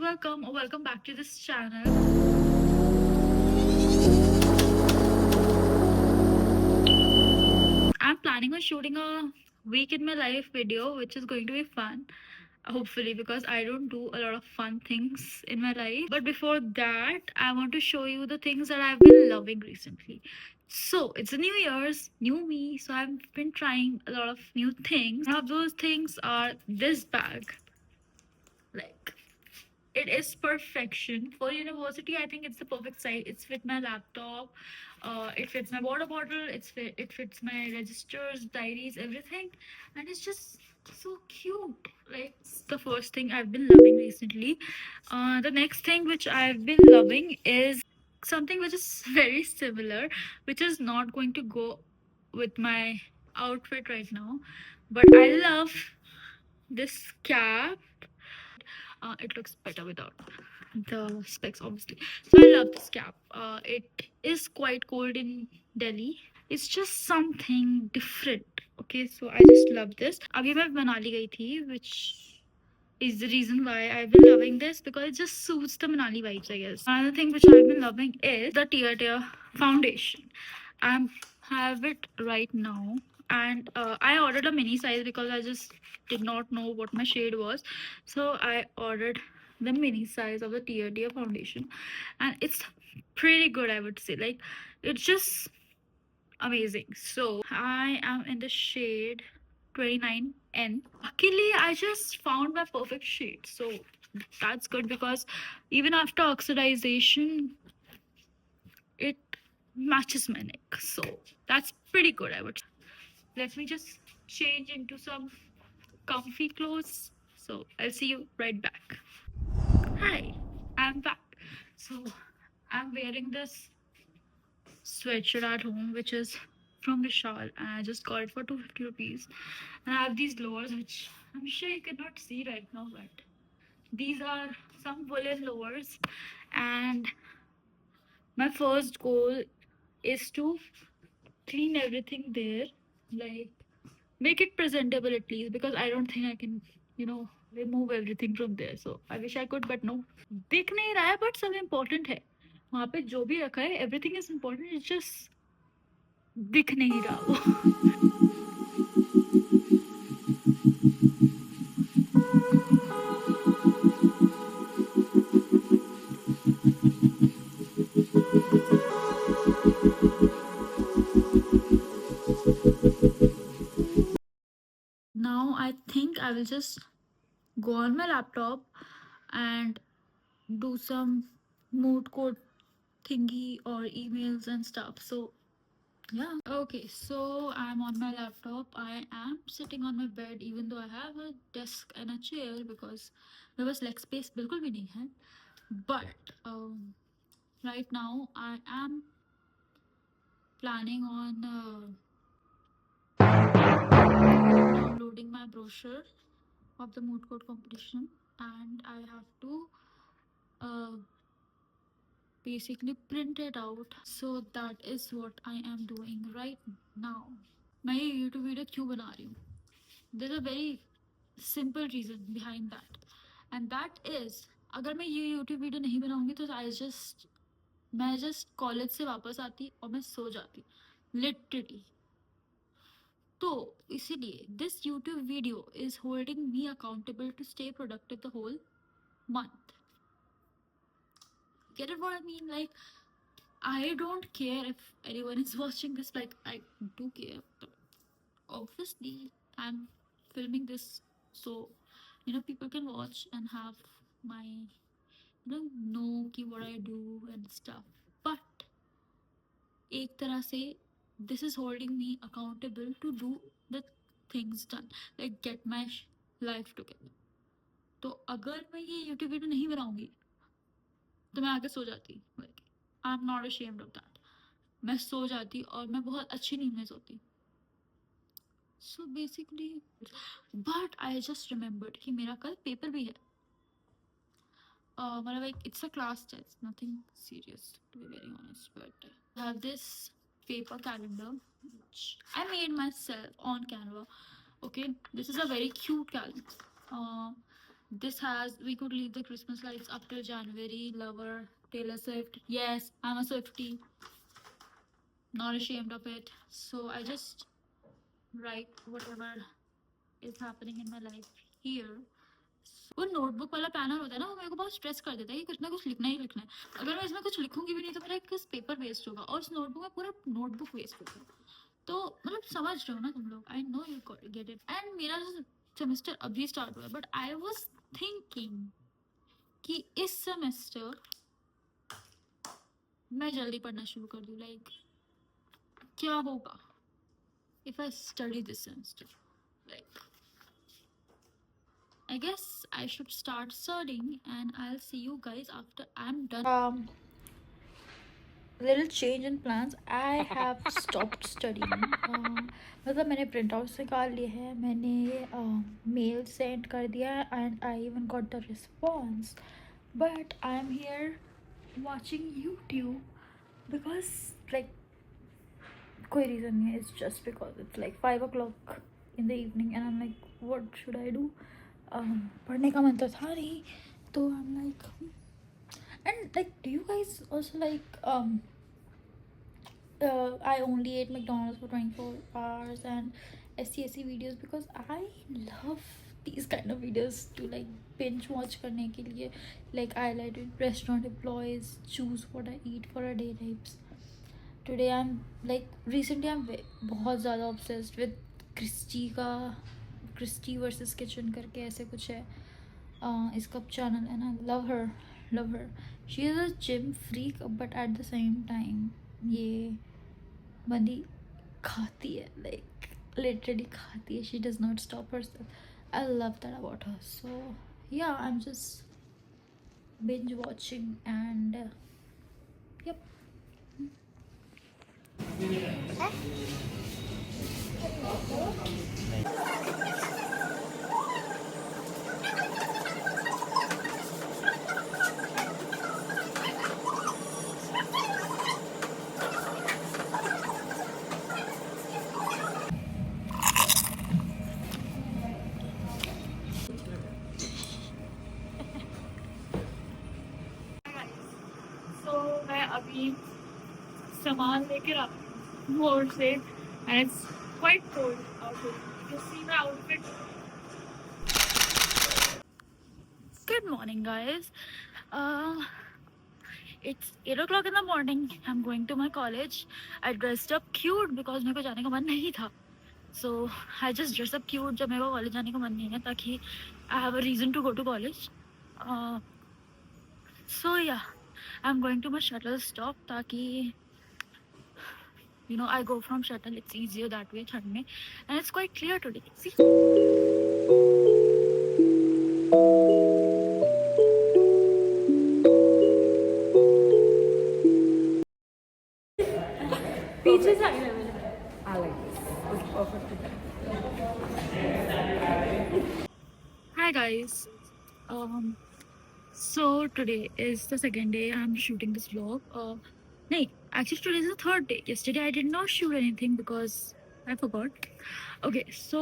welcome or welcome back to this channel. I'm planning on shooting a week in my life video, which is going to be fun, hopefully, because I don't do a lot of fun things in my life. But before that, I want to show you the things that I've been loving recently. So it's a new year's, new me. So I've been trying a lot of new things. One of those things are this bag. Like, it is perfection for university. I think it's the perfect size. It's fit my laptop, it fits my water bottle, it fits my registers, diaries, everything. And it's just so cute. Like, it's the first thing I've been loving recently. The next thing which I've been loving is something which is very similar, which is not going to go with my outfit right now, but I love this cap. It looks better without the specs, obviously. So I love this cap. It is quite cold in Delhi. It's just something different. Okay, so I just love this. अभी मैं मनाली गई थी, which is the reason why I've been loving this, because it just suits the Manali vibes, I guess. Another thing which I've been loving is the Tear Tear foundation. I have it right now, and I ordered a mini size because I just did not know what my shade was. So I ordered the mini size of the Tear Tear foundation, and it's pretty good, I would say. Like, it's just amazing. So I am in the shade 29N. Luckily, I just found my perfect shade. So that's good, because even after oxidization, it matches my neck. So that's pretty good, I would. Let me just change into some comfy clothes. So I'll see you right back. Hi, I'm back. So I'm wearing this sweatshirt at home, which is from Vishal, and I just got it for 250 rupees. And I have these lowers, which I'm sure you cannot see right now, but these are some woolen lowers. And my first goal is to clean everything there, like make it presentable at least, because I don't think I can, remove everything from there. So I wish I could, but no. दिख नहीं रहा है, but सब important है. वहाँ पे जो भी रखा है, everything is important. It's just दिख नहीं रहा वो. Now I think I will just go on my laptop and do some mood code thingy or emails and stuff. So yeah. Okay, so I'm on my laptop. I am sitting on my bed, even though I have a desk and a chair, because there was leg space बिल्कुल भी नहीं है. But right now I am planning on downloading my brochure of the mood court competition, and I have to uh, basically print it out. So that is what I am doing right now. मैं ये YouTube video क्यों बना रही हूँ? There's a very simple reason behind that, and that is, अगर मैं ये YouTube video नहीं बनाऊंगी तो मैं जस्ट कॉलेज से वापस आती और मैं सो जाती, लिटरली. तो इसीलिए this YouTube video is holding me accountable to stay productive the whole month. Get it what I mean? Like, I don't care if anyone is watching this. Like, I do care, but obviously I'm filming this so people can watch and have my know ki what I do and stuff. But एक तरह से this is holding me accountable to do the things done, like get my life together. तो अगर मैं ये YouTube video नहीं बनाऊंगी तो मैं आगे सो जाती. Like, I'm not ashamed of that. मैं सो जाती और मैं बहुत अच्छी नींद में सोती. So basically, but I just remembered कि मेरा कल पेपर भी है. मतलब like it's a class test, nothing serious to be very honest. But I have this paper calendar which I made myself on Canva. Okay, this is a very cute calendar. This has we could leave the Christmas lights up till January. Lover, Taylor Swift. Yes, I'm a Swiftie. Not ashamed of it. So I just write whatever is happening in my life here. वो notebook वाला panel होता है ना, वो मेरे को बहुत stress कर देता है कि कुछ ना कुछ लिखना ही लिखना है। अगर मैं इसमें कुछ लिखूंगी भी नहीं तो मेरा एक पेपर वेस्ट होगा और उस नोटबुक में पूरा नोटबुक वेस्ट होगा। तो मतलब समझ रहे हो ना तुम लोग। I know you get it. And मेरा सेमेस्टर अभी स्टार्ट हुआ है बट आई वॉज थिंकिंग कि इस सेमेस्टर मैं जल्दी पढ़ना शुरू कर दूँ। लाइक क्या होगा if I study this semester. Like I guess I should start studying and I'll see you guys after I'm done. Little change in plans. I have stopped studying. मतलब मैंने प्रिंट आउट निकाल लिए हैं, मैंने mail send कर दिया and I even got the response, but I am here watching YouTube because like कोई reason नहीं है. It's just because it's like 5 o'clock in the evening and I'm like what should I do. पढ़ने का मन तो था नहीं तो I'm like and like do you guys also like I only ate McDonald's for 24 hours and SCSE videos because I love these kind of videos to like binge watch करने के लिए. Like I like restaurant employees choose what I eat for a day types. Today I'm like recently I'm बहुत ज़्यादा obsessed with Christie versus kitchen करके ऐसे कुछ है इसका channel and I love her. She is a gym freak but at the same time ये बंदी खाती है, लाइक लिटरली खाती है. She does not stop herself. I love that about her. So yeah I am just binge watching and yep. मैं अभी सामान लेकर आ मोड़ से and it's quite cold outside. You can see my outfit. Good morning guys. It's 8 o'clock in the morning. I'm going to my college. I dressed up cute because मेरे को जाने का मन नहीं था. So I just dress up cute जब मेरे को कॉलेज जाने का मन नहीं है ताकि I have a reason to go to college. So yeah, I'm going to my shuttle stop ताकि you know I go from shuttle. It's easier that way ठंड में and it's quite clear today. See. पीछे से आई I like this. It's perfect. Hi guys. So today is the second day I'm shooting this vlog. No, actually today is the third day. Yesterday I did not shoot anything because I forgot. Okay, so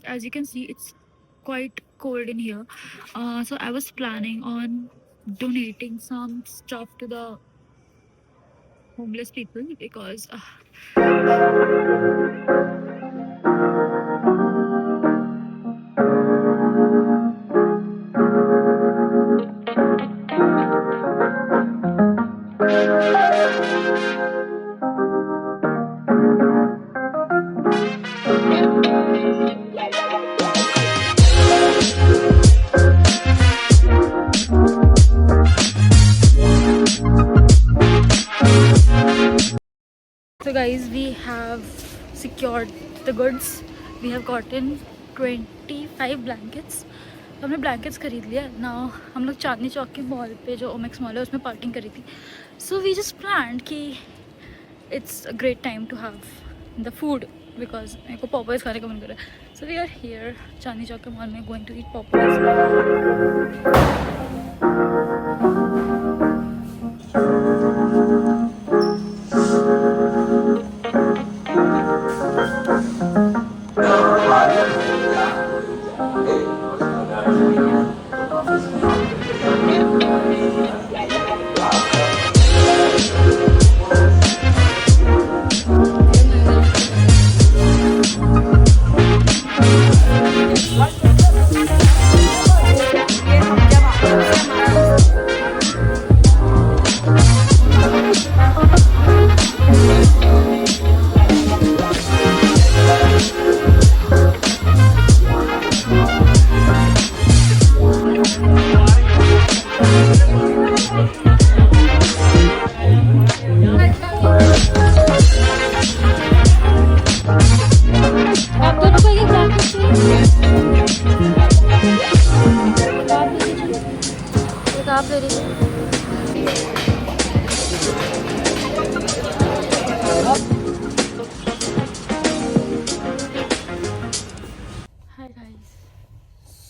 as you can see it's quite cold in here. So I was planning on donating some stuff to the homeless people because so guys, we have secured the goods. We have gotten 25 blankets. तो हमने blankets खरीद लिया ना. हम लोग चांदनी चौक के mall पे जो ओमेक्स मॉल है उसमें पार्किंग करी थी. सो वी जस्ट प्लान कि it's a great time to have the food because मेरे को पॉपर्स खाने का मन कर रहा है. So we are here Chandni Chowk के मॉल में going to eat poppers.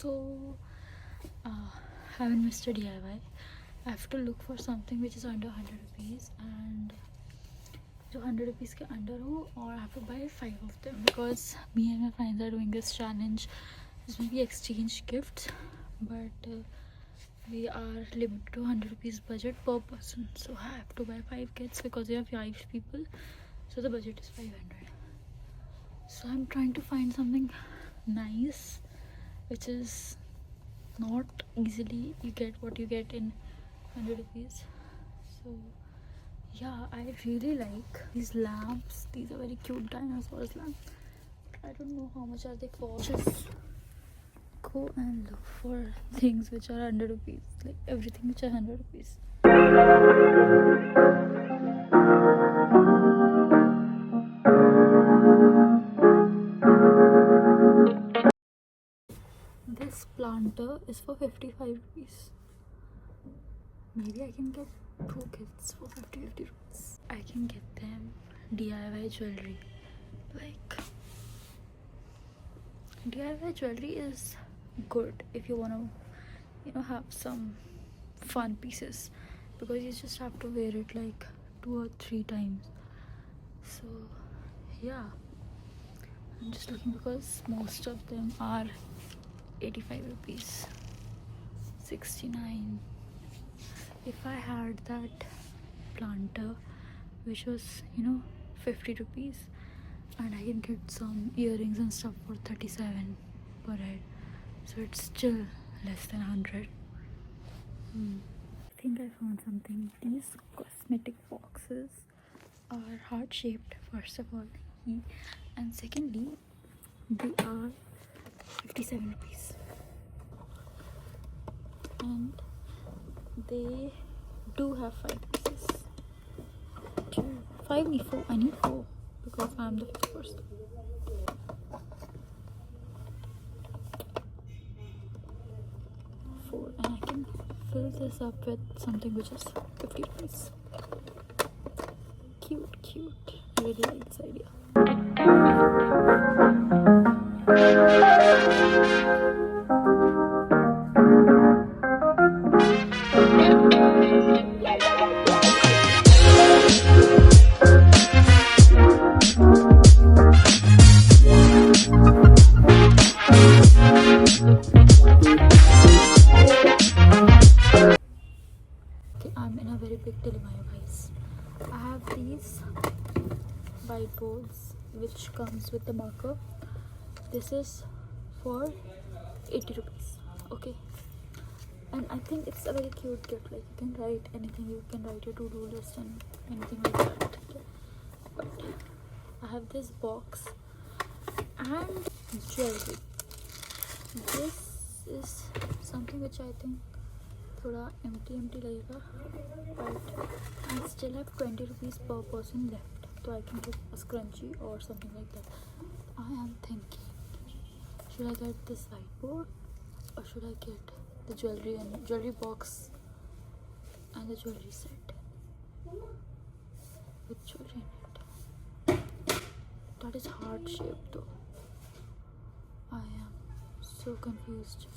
So, having Mr. DIY, I have to look for something which is under 100 rupees, and जो 100 rupees के under हो, or I have to buy 5 of them because me and my friends are doing this challenge. This will be exchange gifts, but we are limited to 100 rupees budget per person, so I have to buy 5 kits because we have 5 people, so the budget is 500. So I'm trying to find something nice which is not easily you get what you get in 100 rupees. So yeah, I really like these lamps. These are very cute dinosaurs lamps. I don't know how much are they for. Just go and look for things which are 100 rupees, like everything which are 100 rupees. This planter is for 55 rupees. Maybe I can get 2 kits for 50 rupees. I can get them DIY jewelry. Like, DIY jewelry is good if you want to, have some fun pieces, because you just have to wear it like 2 or 3 times. So yeah, I'm just looking because most of them are 85 rupees, 69. If I had that planter which was 50 rupees, and I can get some earrings and stuff for 37 per head, so it's still less than 100. I think I found something. These cosmetic boxes are heart shaped, first of all, and secondly, they are 57 rupees, and they do have 5 pieces. 5 need 4. I need 4 because I'm the 5th person. 4, and I can fill this up with something which is 50 rupees. Cute. I really like this idea. Okay, I'm in a very big dilemma, guys. I have these whiteboards which comes with the marker. This is for 80 rupees. Okay, and I think it's a very cute gift. Like, you can write anything, you can write your to-do list and anything like that. But I have this box and jewelry. This is something which I think थोड़ा empty लगेगा, but I still have 20 rupees per person left, so I can get a scrunchie or something like that. I am thinking, should I get this whiteboard or should I get the jewelry and jewelry box and the jewelry set with jewelry in it? That is heart shaped though. I am so confused.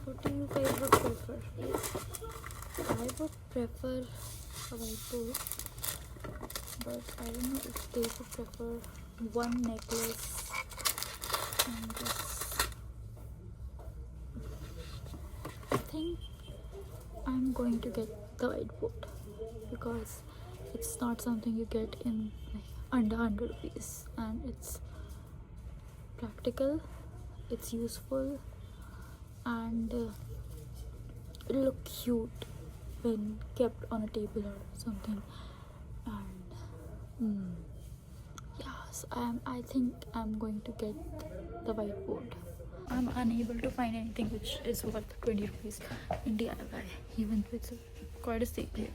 What do you guys would prefer? I would prefer a whiteboard, but I don't know if they would prefer one necklace and this. I think I'm going to get the whiteboard because it's not something you get in like under 100 rupees, and it's practical, it's useful, and it'll look cute when kept on a table or something. And yes, I think I'm going to get the whiteboard. I'm unable to find anything which is worth 20 rupees in DIY, even though it's quite a steep here.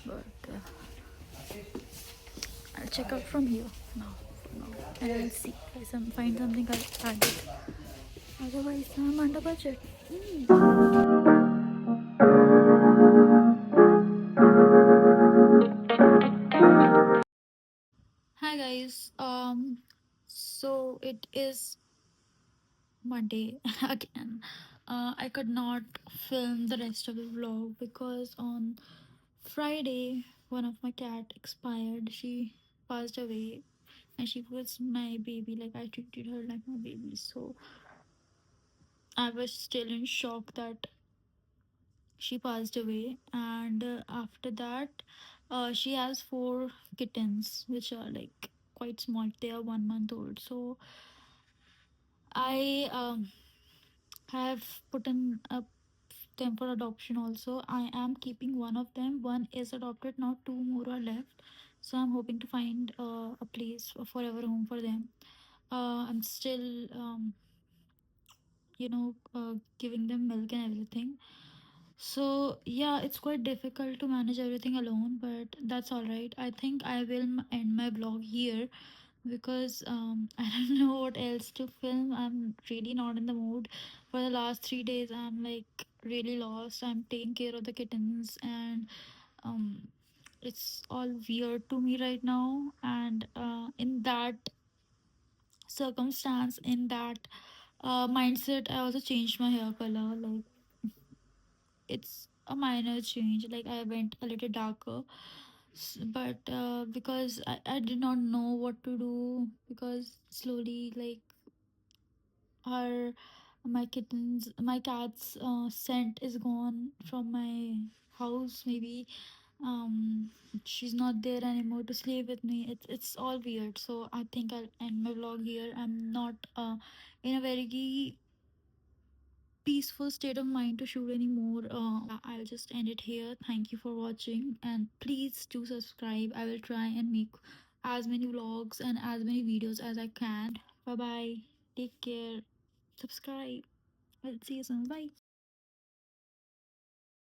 But I'll check out from here now, and I'll see if I find something I'll add it. Otherwise, I'm under budget. Hi guys. So it is Monday again. I could not film the rest of the vlog because on Friday one of my cat expired. She passed away, and she was my baby. Like I treated her like my baby. So I was still in shock that she passed away. And after that, she has four kittens, which are like quite small. They are 1 month old. So I have put in up them for adoption also. I am keeping one of them. One is adopted now, two more are left. So I'm hoping to find a place, a forever home for them. I'm still giving them milk and everything. So yeah, it's quite difficult to manage everything alone, but that's all right. I think I will end my vlog here because I don't know what else to film. I'm really not in the mood. For the last 3 days, I'm like really lost. I'm taking care of the kittens, and um, it's all weird to me right now. And in that circumstance, in that mindset, I also changed my hair color. Like it's a minor change. Like I went a little darker, but because I did not know what to do, because slowly like her my cat's scent is gone from my house. Maybe she's not there anymore to sleep with me. It's all weird. So I think I'll end my vlog here. I'm not in a very peaceful state of mind to shoot anymore. I'll just end it here. Thank you for watching, and please do subscribe. I will try and make as many vlogs and as many videos as I can. Bye bye. Take care. Subscribe. I'll see you soon. Bye.